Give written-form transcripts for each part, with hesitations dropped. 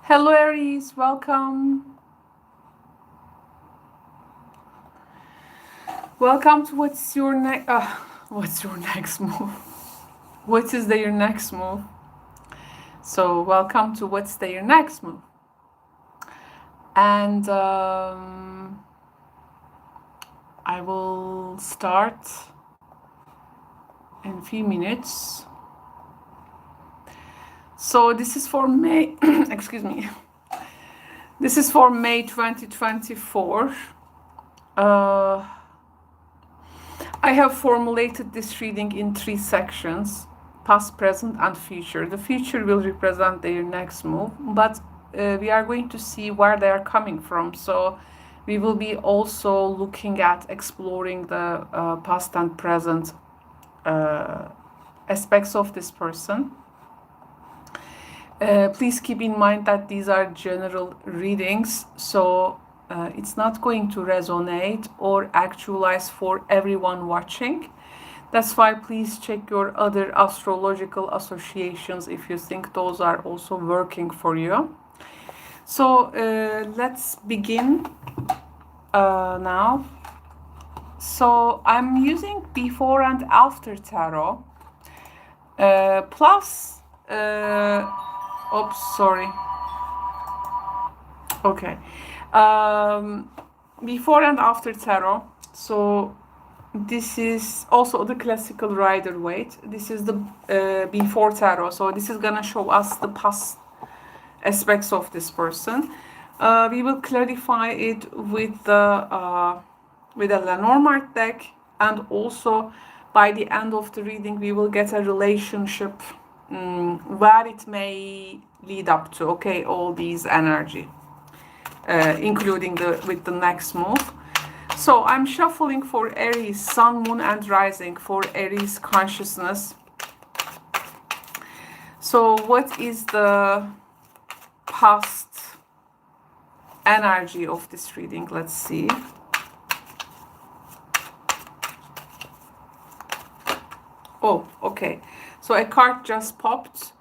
Hello Aries, welcome. Welcome to what's your next move? What is your next move? So welcome to what's your next move. And I will start in a few minutes. So this is for May, excuse me. This is for May 2024. I have formulated this reading in 3 sections, past, present, and future. The future will represent their next move, but we are going to see where they are coming from. So we will be also looking at exploring the past and present aspects of this person. Please keep in mind that these are general readings, so it's not going to resonate or actualize for everyone watching. That's why please check your other astrological associations if you think those are also working for you. So let's begin now. So I'm using before and after tarot plus oops, sorry. Okay. Before and after tarot. So this is also the classical Rider-Waite. This is the before tarot. So this is gonna show us the past aspects of this person. We will clarify it with the Lenormand deck, and also by the end of the reading we will get a relationship where it may lead up to, okay, all these energy, including with the next move. So I'm shuffling for Aries, Sun, Moon, and Rising, for Aries consciousness. So what is the past energy of this reading? Let's see. Oh, okay. So a card just popped.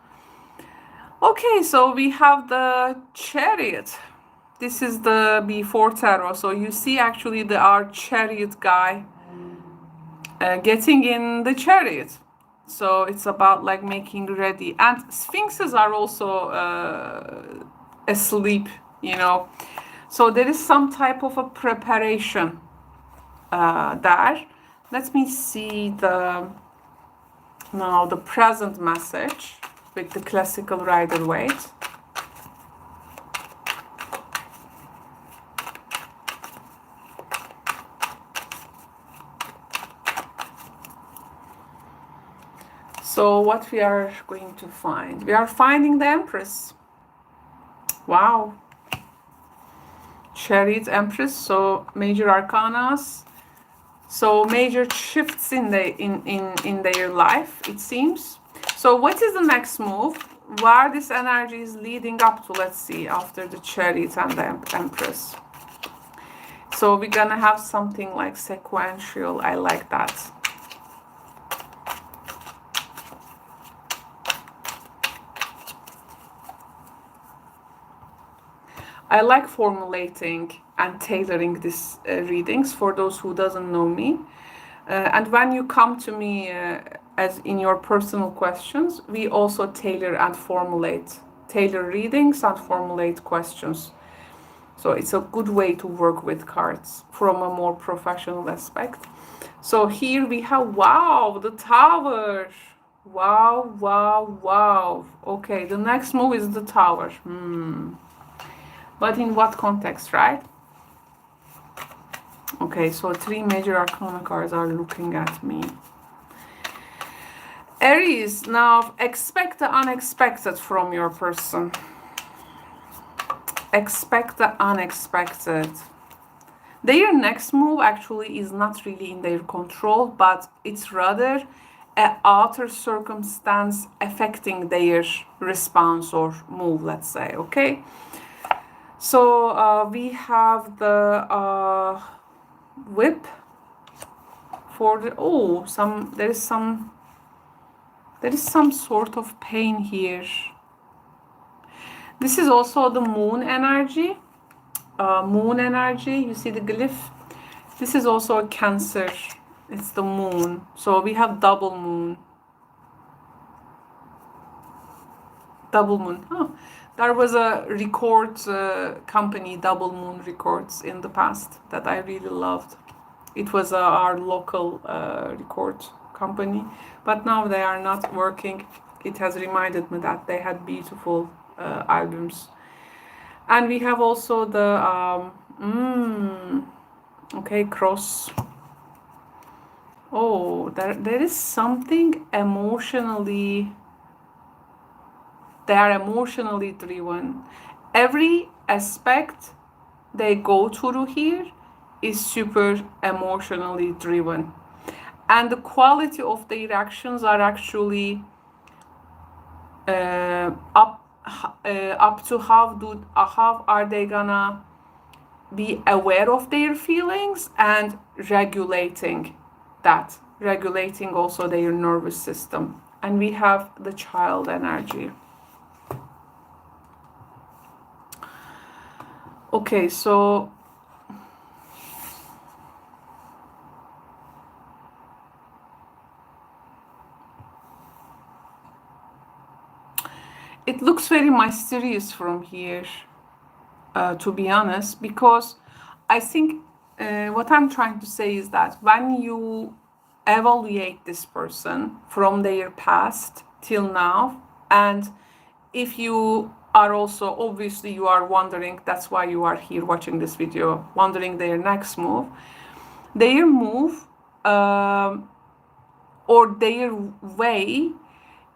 Okay, so we have the Chariot. This is the before tarot. So you see actually our Chariot guy getting in the Chariot. So it's about like making ready. And Sphinxes are also asleep, you know. So there is some type of a preparation there. Let me see now the present message with the classical Rider-Waite. So what we are going to find? We are finding the Empress. Wow. Chariot, Empress, so major arcanas. So major shifts in their life, it seems. So what is the next move? Where this energy is leading up to, let's see, after the Chariot and the Empress. So we're gonna have something like sequential. I like that. I like formulating and tailoring these readings for those who doesn't know me. And when you come to me as in your personal questions, we also tailor readings and formulate questions. So it's a good way to work with cards from a more professional aspect. So here we have, wow, the Tower. Wow, wow, wow. Okay, the next move is the Tower. But in what context, right? Okay, so 3 major arcana cards are looking at me. Aries, now expect the unexpected from your person. Expect the unexpected. Their next move actually is not really in their control, but it's rather an outer circumstance affecting their response or move, let's say, okay? So we have the whip for the there is some sort of pain here. This is also the moon energy. Moon energy, you see the glyph? This is also a Cancer. It's the moon. So we have double moon. Double moon. Oh, there was a record company, Double Moon Records, in the past that I really loved. It was our local record company, but now they are not working. It has reminded me that they had beautiful albums. And we have also the okay, cross. Oh, there is something emotionally. They are emotionally driven. Every aspect they go through here is super emotionally driven. And the quality of their actions are actually up to how are they gonna be aware of their feelings and regulating that, regulating also their nervous system. And we have the child energy. Okay, so it looks very mysterious from here, to be honest, because I think what I'm trying to say is that when you evaluate this person from their past till now, and if you are also, obviously you are wondering, that's why you are here watching this video, wondering their next move, their move or their way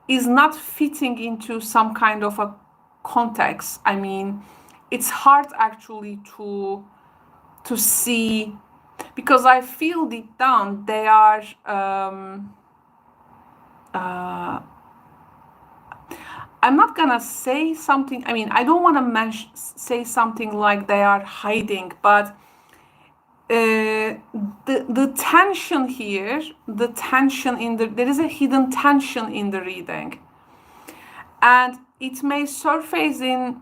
is not fitting into some kind of a context. I mean, it's hard actually to see, because I feel deep down they are I'm not gonna say something, I mean, I don't want to say something like they are hiding, but the tension here, the tension in there is a hidden tension in the reading, and it may surface in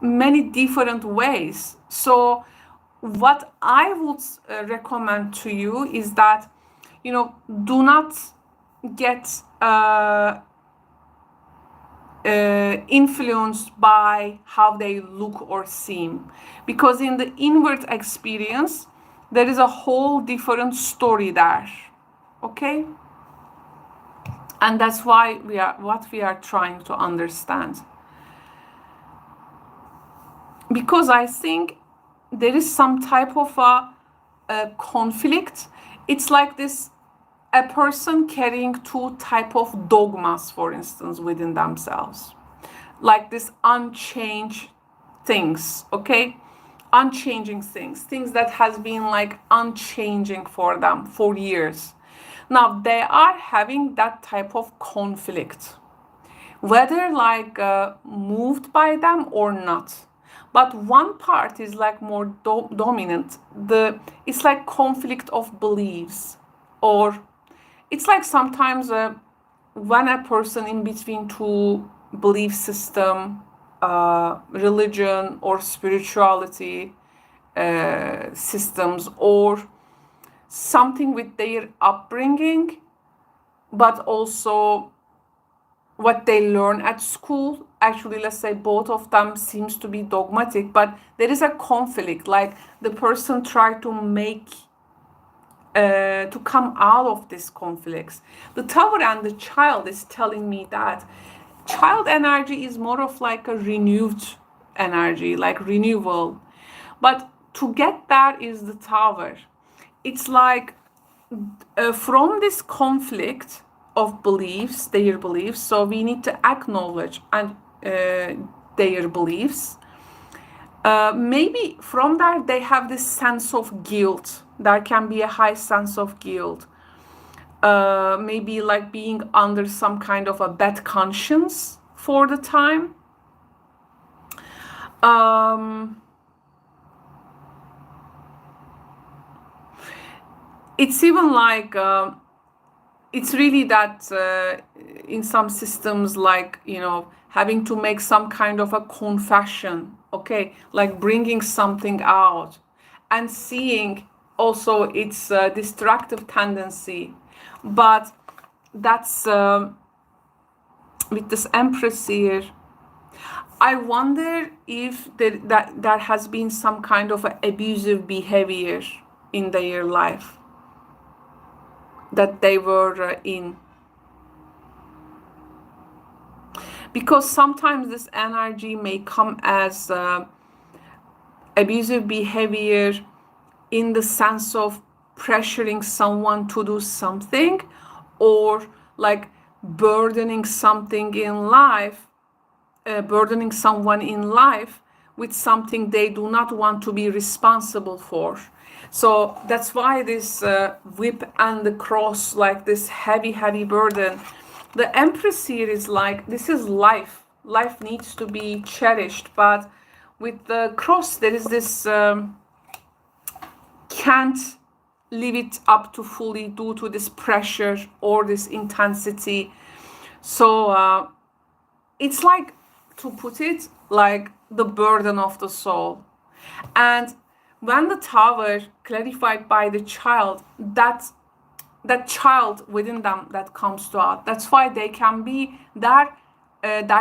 many different ways. So what I would recommend to you is that, you know, do not get influenced by how they look or seem, because in the inward experience there is a whole different story there. Okay, and that's why we are trying to understand, because I think there is some type of a conflict. It's like this, a person carrying two type of dogmas, for instance, within themselves, like this unchanged things, okay, unchanging things that has been like unchanging for them for years. Now they are having that type of conflict, whether like moved by them or not, but one part is like more dominant. It's like conflict of beliefs, or it's like sometimes when a person in between two belief system, religion or spirituality systems, or something with their upbringing, but also what they learn at school. Actually, let's say both of them seems to be dogmatic, but there is a conflict, like the person try to make to come out of this conflicts. The Tower and the Child is telling me that child energy is more of like a renewed energy, like renewal. But to get that is the Tower. It's like from this conflict of beliefs, their beliefs, so we need to acknowledge and their beliefs. Maybe from that they have this sense of guilt. There can be a high sense of guilt. Maybe like being under some kind of a bad conscience for the time. It's even like it's really that in some systems, like, you know, having to make some kind of a confession, okay, like bringing something out, and seeing also its destructive tendency. But that's with this Empress here, I wonder if there has been some kind of abusive behavior in their life that they were in. Because sometimes this energy may come as abusive behavior in the sense of pressuring someone to do something, or like burdening something in life, burdening someone in life with something they do not want to be responsible for. So that's why this whip and the cross, like this heavy burden. The Empress here is like, this is life. Life needs to be cherished. But with the cross, there is this can't live it up to fully due to this pressure or this intensity. So it's like, to put it, like the burden of the soul. And when the Tower clarified by the child, that child within them that comes to out, that's why they can be there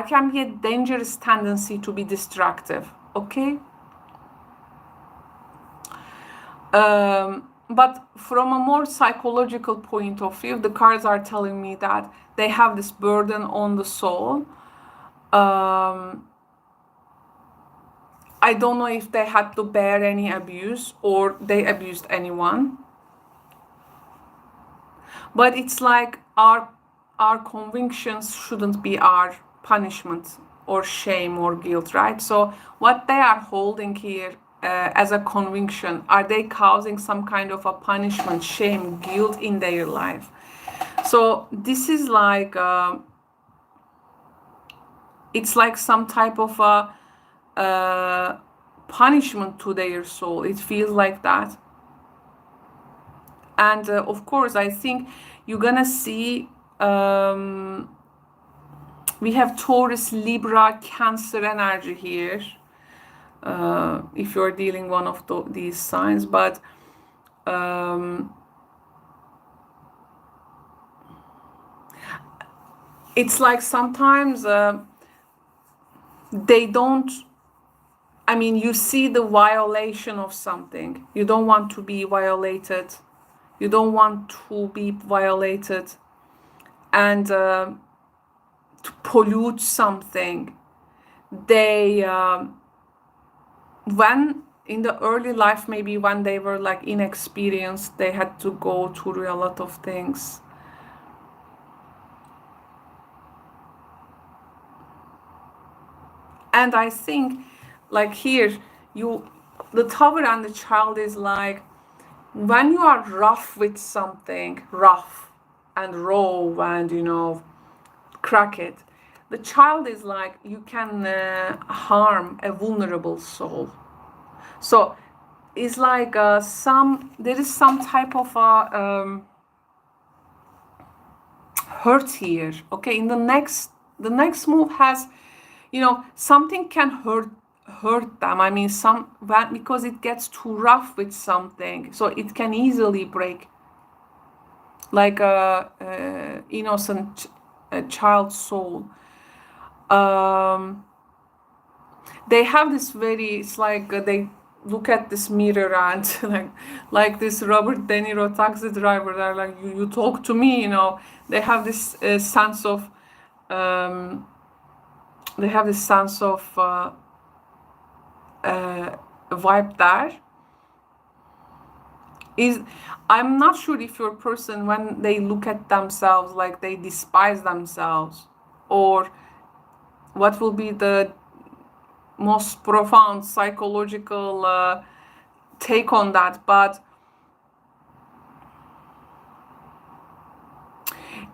can be a dangerous tendency to be destructive, okay? But from a more psychological point of view, the cards are telling me that they have this burden on the soul. I don't know if they had to bear any abuse or they abused anyone. But it's like our convictions shouldn't be our punishment or shame or guilt, right? So what they are holding here as a conviction, are they causing some kind of a punishment, shame, guilt in their life? So this is like, it's like some type of a punishment to their soul. It feels like that. And of course, I think you're gonna see, we have Taurus, Libra, Cancer energy here, if you're dealing one of these signs. But it's like sometimes they don't, I mean, you see the violation of something. You don't want to be violated. You don't want to be violated and to pollute something. They, when in the early life, maybe when they were like inexperienced, they had to go through a lot of things. And I think like here, the Tower and the Child is like, when you are rough with something, rough and raw and, you know, crack it, the Child is like, you can harm a vulnerable soul. So it's like there is some type of hurt here, okay? In the next move has, you know, something can hurt them. I mean, because it gets too rough with something, so it can easily break, like a innocent child soul. They have this very, it's like they look at this mirror and like this Robert De Niro taxi driver, they're like, you talk to me, you know. They have this sense of vibe there. I'm not sure if your person, when they look at themselves, like they despise themselves, or what will be the most profound psychological take on that. But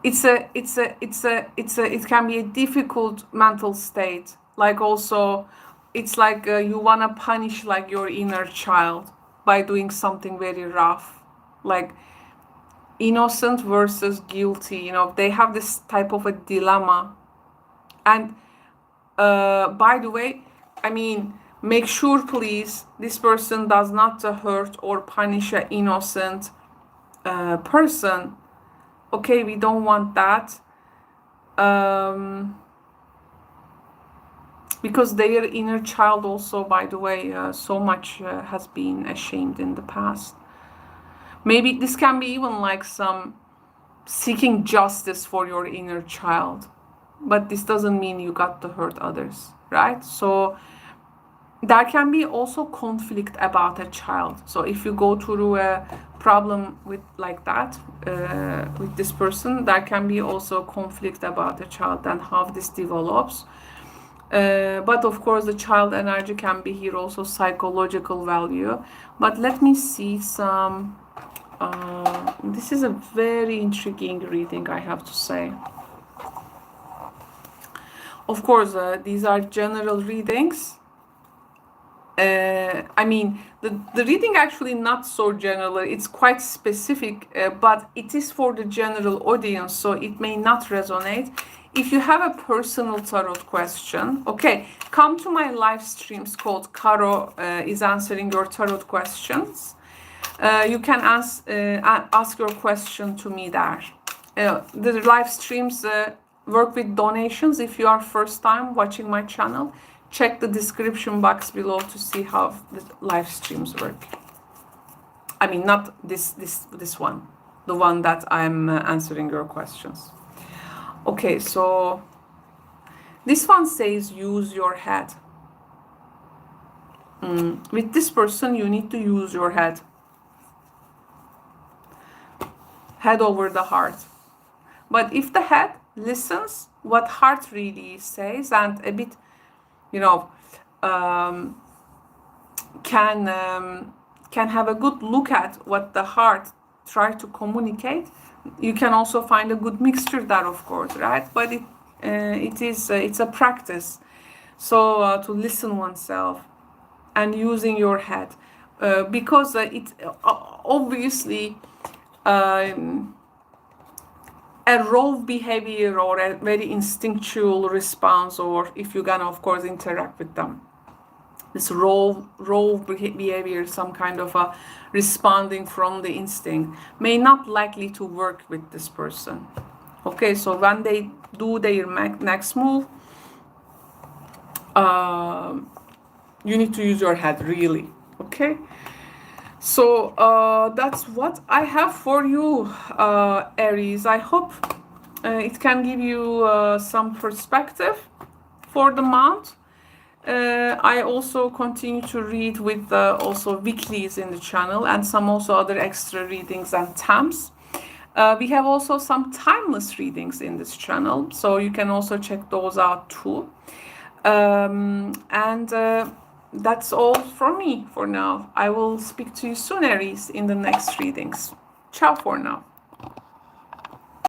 it can be a difficult mental state. Like also, it's like you want to punish like your inner child by doing something very rough, like innocent versus guilty. You know, they have this type of a dilemma. And By the way, I mean, make sure please this person does not hurt or punish an innocent person. Okay, we don't want that. Because their inner child also, by the way, so much has been ashamed in the past. Maybe this can be even like some seeking justice for your inner child, but this doesn't mean you got to hurt others, right? So there can be also conflict about a child. So if you go through a problem with like that with this person, there can be also conflict about a child and how this develops. But of course the child energy can be here also psychological value. But let me see some this is a very intriguing reading, I have to say. Of course these are general readings. I mean, the reading actually not so general, it's quite specific, but it is for the general audience, so it may not resonate. If you have a personal tarot question, okay, come to my live streams called Caro is answering your tarot questions. You can ask your question to me there. The live streams work with donations. If you are first time watching my channel, check the description box below to see how the live streams work. I mean, not this one, the one that I'm answering your questions. Okay, so this one says use your head. With this person, you need to use your head. Head over the heart. But if the head listens what heart really says and a bit, you know, can have a good look at what the heart tries to communicate, you can also find a good mixture there, of course, right? But it's a practice. So to listen oneself and using your head, because it obviously a raw behavior or a very instinctual response, or if you're gonna of course interact with them, this raw behavior, some kind of a responding from the instinct, may not likely to work with this person. Okay, so when they do their next move, you need to use your head, really. Okay, so that's what I have for you, Aries. I hope it can give you some perspective for the month. I also continue to read with also weeklies in the channel and some also other extra readings and TAMs. We have also some timeless readings in this channel, so you can also check those out too. That's all from me for now. I will speak to you soon, Aries, in the next readings. Ciao for now.